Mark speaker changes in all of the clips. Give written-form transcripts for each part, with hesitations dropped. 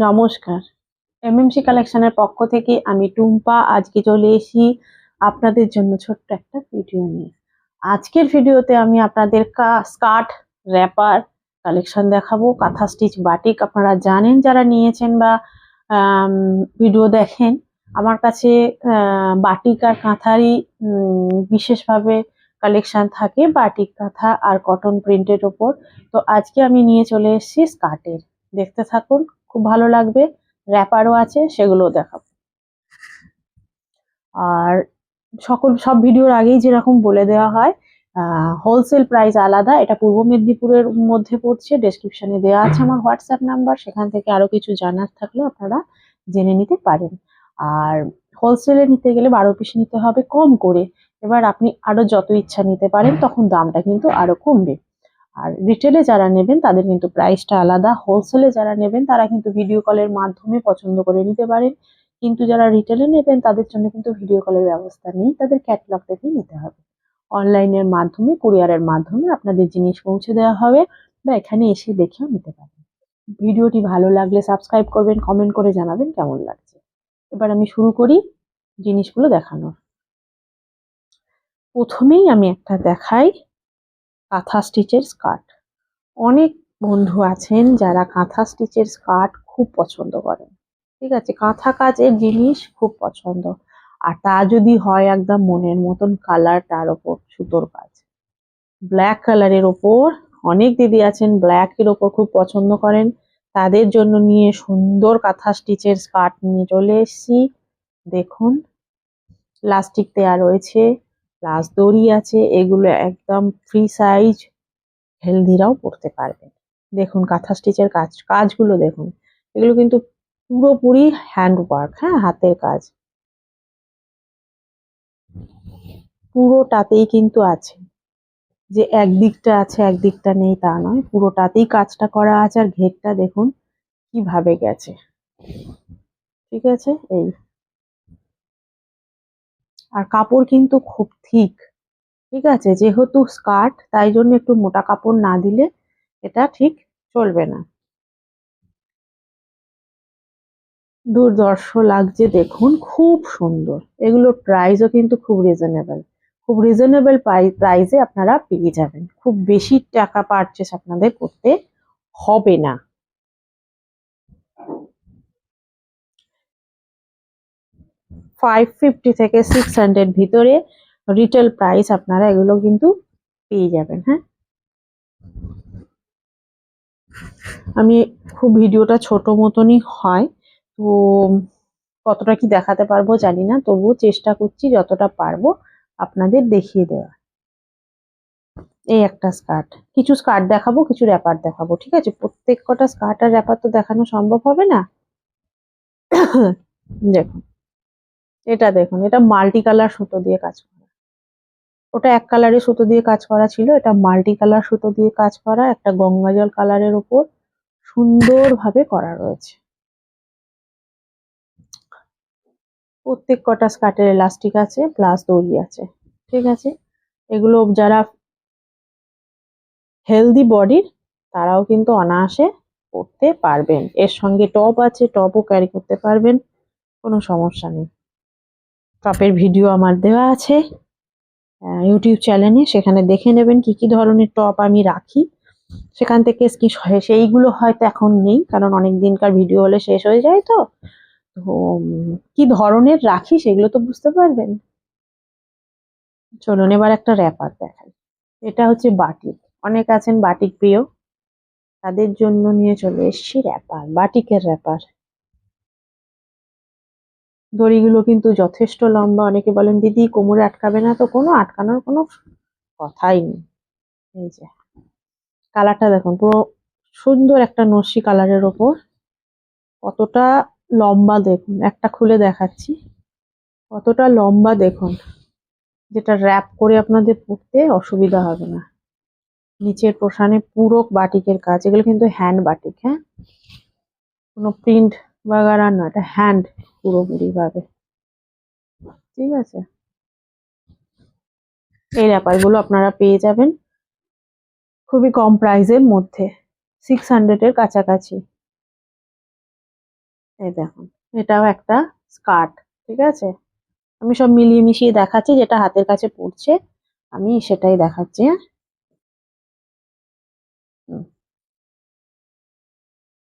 Speaker 1: নমস্কার, এমএমসি কালেকশনের পক্ষ থেকে আমি টুম্পা আজকে চলে এসেছি আপনাদের জন্য ছোট্ট একটা ভিডিও নিয়ে। আজকের ভিডিওতে আমি আপনাদের স্কার্ট র্যাপার কালেকশন দেখাবো। কাঁথা স্টিচ বাটিক আপনারা জানেন, যারা নিয়েছেন বা ভিডিও দেখেন, আমার কাছে বাটিক আর কাঁথারই বিশেষভাবে কালেকশন থাকে, বাটিক কাঁথা আর কটন প্রিন্টের ওপর। তো আজকে আমি নিয়ে চলে এসেছি স্কার্টের, দেখতে থাকুন, খুব ভালো লাগবে। র্যাপারও আছে, সেগুলোও দেখাবো। আর সব ভিডিওর আগেই যেরকম বলে দেওয়া হয়, হোলসেল প্রাইস আলাদা। এটা পূর্ব মেদিনীপুরের মধ্যে পড়ছে। ডেসক্রিপশনে দেওয়া আছে আমার হোয়াটসঅ্যাপ নাম্বার, সেখান থেকে আরো কিছু জানার থাকলে আপনারা জেনে নিতে পারেন। আর হোলসেলে নিতে গেলে 12 পিস নিতে হবে কম করে। এবার আপনি আরো যত ইচ্ছা নিতে পারেন, তখন দামটা কিন্তু আরো কমবে। আর রিটেলে যারা নেবেন তাদের কিন্তু প্রাইসটা আলাদা। হোলসেলে যারা নেবেন তারা কিন্তু ভিডিও কলের মাধ্যমে পছন্দ করে নিতে পারেন, কিন্তু যারা রিটেলে নেবেন তাদের জন্য কিন্তু ভিডিও কলের ব্যবস্থা নেই, তাদের ক্যাটালগ দেখেই নিতে হবে। অনলাইনের মাধ্যমে, কুরিয়ারের মাধ্যমে আপনাদের জিনিস পৌঁছে দেওয়া হবে, বা এখানে এসে দেখেও নিতে পারেন। ভিডিওটি ভালো লাগলে সাবস্ক্রাইব করবেন, কমেন্ট করে জানাবেন কেমন লাগছে। এবার আমি শুরু করি জিনিসগুলো দেখানোর। প্রথমেই আমি একটা দেখাই কাঁথা স্টিচের স্কার্ট। অনেক বন্ধু আছেন যারা কাঁথা স্টিচের স্কার্ট খুব পছন্দ করেন, ঠিক আছে, কাঁথা কাজের জিনিস খুব পছন্দ। আর তা যদি হয় একদম মনের মতন কালার, তার ওপর সুতোর কাজ, ব্ল্যাক কালারের ওপর অনেক দিদি আছেন ব্ল্যাক এর ওপর খুব পছন্দ করেন। তাদের জন্য নিয়ে সুন্দর কাঁথা স্টিচের স্কার্ট নিয়ে চলে এসেছি। দেখুন, প্লাস্টিক দেওয়া রয়েছে, প্লাস দড়ি আছে, এগুলো একদম ফ্রি সাইজ, হেলদিরাও পড়তে পারবেন। দেখুন কাঁথা স্টিচের কাজগুলো দেখুন, এগুলো কিন্তু পুরোপুরি হ্যান্ড ওয়ার্ক, হ্যাঁ, হাতের কাজ পুরোটাতেই কিন্তু আছে। যে একদিকটা আছে একদিকটা নেই তা নয়, পুরোটাতেই কাজটা করা আছে। আর ঘেরটা দেখুন কিভাবে গেছে, ঠিক আছে। এই আর কাপড় কিন্তু খুব থিক, ঠিক আছে, যেহেতু স্কার্ট তাই জন্য একটু মোটা কাপড় না দিলে এটা ঠিক চলবে না। দুর্ধর্ষ লাগছে দেখুন, খুব সুন্দর। এগুলোর প্রাইসও কিন্তু খুব রিজনেবল, খুব রিজনেবল প্রাইসে আপনারা পেয়ে যাবেন। খুব বেশি টাকা পারচেস আপনাদের করতে হবে না। 550 থেকে 600 ভিতরে রিটেল প্রাইস আপনারা এগুলো কিন্তু পেয়ে যাবেন। হ্যাঁ, আমি খুব ভিডিওটা ছোট মতনই হয়, তো কতটা কি দেখাতে পারবো জানি না, তবুও চেষ্টা করছি যতটা পারবো আপনাদের দেখিয়ে দেওয়া। এই একটা স্কার্ট, কিছু স্কার্ট দেখাবো, কিছু র্যাপার দেখাবো, ঠিক আছে। প্রত্যেক কটা স্কার্ট আর র্যাপার তো দেখানো সম্ভব হবে না। দেখুন, এটা দেখুন, এটা মাল্টি কালার সুতো দিয়ে কাজ করা। ওটা এক কালারের সুতো দিয়ে কাজ করা ছিল, এটা মাল্টি কালার সুতো দিয়ে কাজ করা, একটা গঙ্গা জল কালারের উপর সুন্দরভাবে করা রয়েছে। প্রত্যেক কটা স্কার্টের এলাস্টিক আছে, প্লাস দড়ি আছে, ঠিক আছে। এগুলো যারা হেলদি বডির তারাও কিন্তু অনায়াসে পরতে পারবেন। এর সঙ্গে টপ আছে, টপও ক্যারি করতে পারবেন, কোনো সমস্যা নেই। টপের ভিডিও আমার দেওয়া আছে ইউটিউব চ্যানেলে, সেখানে দেখে নেবেন কি কি ধরনের টপ আমি রাখি। সেখান থেকে সেইগুলো হয়তো এখন নেই, কারণ অনেক দিনকার ভিডিও হলে শেষ হয়ে যায়। তো তো কি ধরনের রাখি সেগুলো তো বুঝতে পারবেন। চলুন এবার একটা র্যাপার দেখাই। এটা হচ্ছে বাটিক, অনেক আছেন বাটিক প্রিয়, তাদের জন্য নিয়ে চলে এসেছি র্যাপার, বাটিকের র্যাপার। দড়িগুলো কিন্তু যথেষ্ট লম্বা। অনেকে বলেন দিদি কোমরে আটকাবে না, তো কোনো আটকানোর কোনো কথাই নেই। এই যে কালারটা দেখুন, পুরো সুন্দর একটা নস্যি কালারের ওপর কতটা লম্বা দেখুন, একটা খুলে দেখাচ্ছি, কতটা লম্বা দেখুন, যেটা র্যাপ করে আপনাদের পরতে অসুবিধা হবে না। নিচের পোর্শনে পুরো বাটিকের কাজ, এগুলো কিন্তু হ্যান্ড বাটিক, হ্যাঁ, কোনো প্রিন্ট বাগারা না, এটা হ্যান্ড পুরোপুরি ভাবে, ঠিক আছে। এই র্যাপারগুলো আপনারা পেয়ে যাবেন খুবই কম প্রাইসের মধ্যে, 600 এর কাছাকাছি। এই দেখুন, এটাও একটা স্কার্ট। ঠিক আছে, আমি সব মিলিয়ে মিশিয়ে দেখাচ্ছি, যেটা হাতের কাছে পড়ছে আমি সেটাই দেখাচ্ছি। হ্যাঁ, হুম,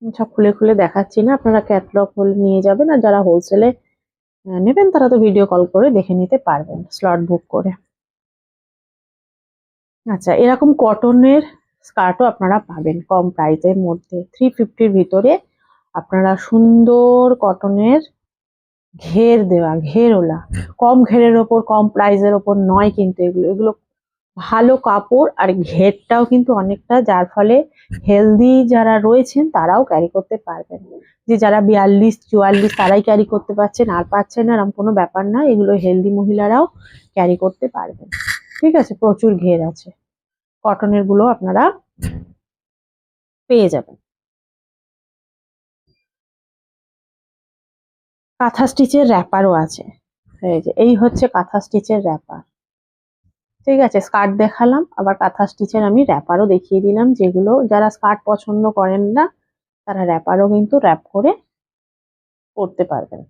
Speaker 1: আমি সব খুলে খুলে দেখাচ্ছি না, আপনারা ক্যাটলগ হলে নিয়ে যাবেন, আর যারা হোলসেলে নেবেন তারা তো ভিডিও কল করে দেখে নিতে পারবেন স্লট বুক করে। আচ্ছা, এরকম কটনের স্কার্টও আপনারা পাবেন কম প্রাইসের মধ্যে, 350-র ভিতরে আপনারা সুন্দর কটনের ঘের দেওয়া, ঘেরওলা, কম ঘেরের ওপর, কম প্রাইসের ওপর নয় কিন্তু এগুলো, এগুলো ভালো কাপড় আর ঘেরটাও কিন্তু অনেকটা, যার ফলে হেলদি যারা রয়েছেন তারাও ক্যারি করতে পারবেন। যে যারা 42-44 তারাই ক্যারি করতে পারছেন, আর পাচ্ছেন না, এরকম কোনো ব্যাপার না, এগুলো হেলদি মহিলারাও ক্যারি করতে পারবেন। ঠিক আছে, প্রচুর ঘের আছে, কটনের গুলো আপনারা পেয়ে যাবেন। কাঁথা স্টিচের র্যাপারও আছে। এই হচ্ছে কাঁথা স্টিচের র্যাপার। ঠিক আছে, স্কার্ট দেখালাম, আবার কাঁথা স্টিচের আমি র্যাপারও দেখিয়ে দিলাম, যেগুলো যারা স্কার্ট পছন্দ করেন না তারা র্যাপারও কিন্তু র্যাপ করে পরতে পারবেন।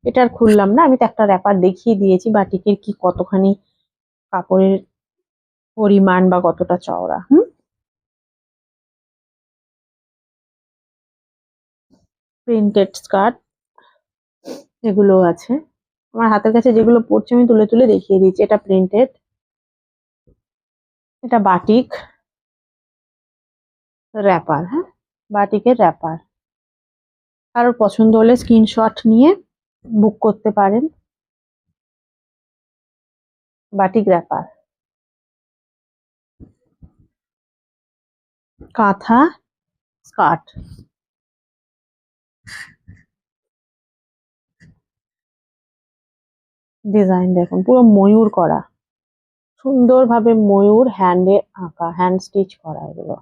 Speaker 1: এটা আর খুললাম না, আমি তো একটা র্যাপার দেখিয়ে দিয়েছি বাটিকের কি কতখানি কাপড়ের পরিমাণ বা কতটা চওড়া। প্রিন্টেড স্কার্ট এগুলো আছে, আমার হাতের কাছে যেগুলো পড়ছে আমি তুলে তুলে দেখিয়ে দিচ্ছি। এটা প্রিন্টেড, এটা বাটিক র্যাপার। হ্যাঁ, বাটিকের র্যাপার, কারোর পছন্দ হলে স্ক্রিনশট নিয়ে বুক করতে পারেন। বাটিক র্যাপার, কাঁথা স্কার্ট। ডিজাইন দেখুন, পুরো ময়ূর করা, সুন্দরভাবে ময়ূর হ্যান্ডে আঁকা, হ্যান্ড স্টিচ করা এগুলো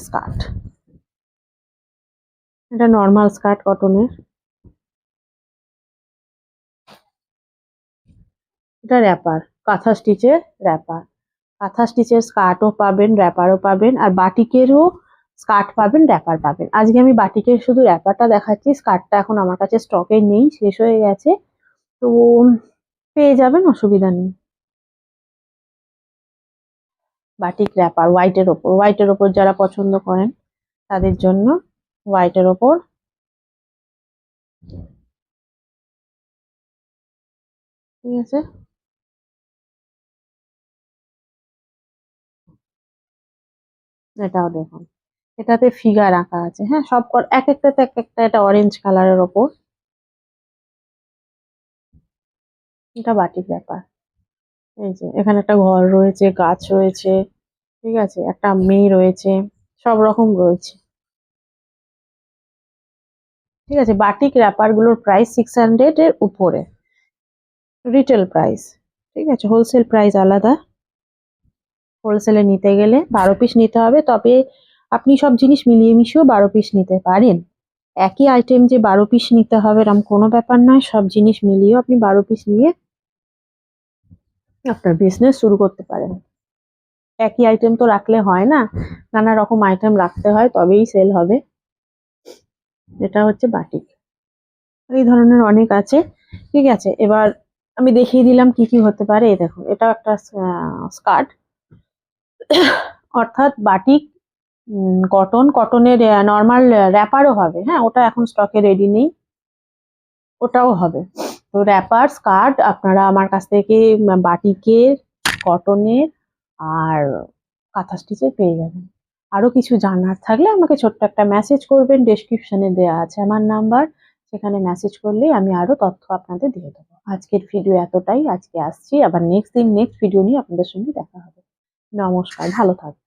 Speaker 1: স্কার্ট। এটা নর্মাল স্কার্ট কটনের, এটা র্যাপার, কাঁথা স্টিচের র্যাপার। কাঁথা স্টিচের স্কার্টও পাবেন, র্যাপারও পাবেন, আর বাটিকেরও স্কার্ট পাবেন, র্যাপার পাবেন। আজকে আমি বাটিকের শুধু র্যাপারটা দেখাচ্ছি, স্কার্টটা এখন আমার কাছে স্টকে নেই, শেষ হয়ে গেছে, তো পেয়ে যাবেন, অসুবিধা নেই। বাটিক র্যাপার হোয়াইটের ওপর যারা পছন্দ করেন তাদের জন্য হোয়াইটের ওপর। ঠিক আছে, এটাও দেখুন, এটাতে ফিগার আঁকা আছে। হ্যাঁ, সব এক একটাতে এক একটা, এটা অরেঞ্জ কালারের ওপর, এটা বাটিক ব্যাপার। এই যে এখানে একটা ঘর রয়েছে, গাছ রয়েছে, ঠিক আছে, একটা মেয়ে রয়েছে, সব রকম রয়েছে। ঠিক আছে, বাটিক র্যাপার গুলোর প্রাইস 600 এর উপরে রিটেল প্রাইস। ঠিক আছে, হোলসেল প্রাইস আলাদা। হোলসেলে নিতে গেলে 12 পিস নিতে হবে, তবে আপনি সব জিনিস মিলিয়ে মিশিয়েও 12 পিস নিতে পারেন। একই আইটেম যে 12 পিস নিতে হবে এরকম কোনো ব্যাপার নয়, সব জিনিস মিলিয়েও আপনি 12 পিস নিয়ে আপনার বিজনেস শুরু করতে পারেন। একই আইটেম তো রাখলে হয় না, নানা রকম আইটেম রাখতে হয়, তবেই সেল হবে। এটা হচ্ছে বাটিক, এই ধরনের অনেক আছে। ঠিক আছে, এবার আমি দেখিয়ে দিলাম কি কি হতে পারে। এই দেখুন, এটা একটা স্কার্ট, অর্থাৎ বাটিক কটনের নর্মাল র্যাপারও হবে। হ্যাঁ, ওটা এখন স্টকে রেডি নেই, ওটাও হবে। তো র্যাপার স্কার্ট আপনারা আমার কাছ থেকে বাটিকের, কটনের আর কাঁথা স্টিচের পেয়ে যাবেন। আরো কিছু জানার থাকলে আমাকে ছোট্ট একটা মেসেজ করবেন, ডেসক্রিপশনে দেওয়া আছে আমার নাম্বার, সেখানে মেসেজ করলেই আমি আরো তথ্য আপনাদের দিয়ে দেবো। আজকের ভিডিও এতটাই, আজকে আসছি, আবার নেক্সট ভিডিও নিয়ে আপনাদের সঙ্গে দেখা হবে। নমস্কার, ভালো থাকবেন।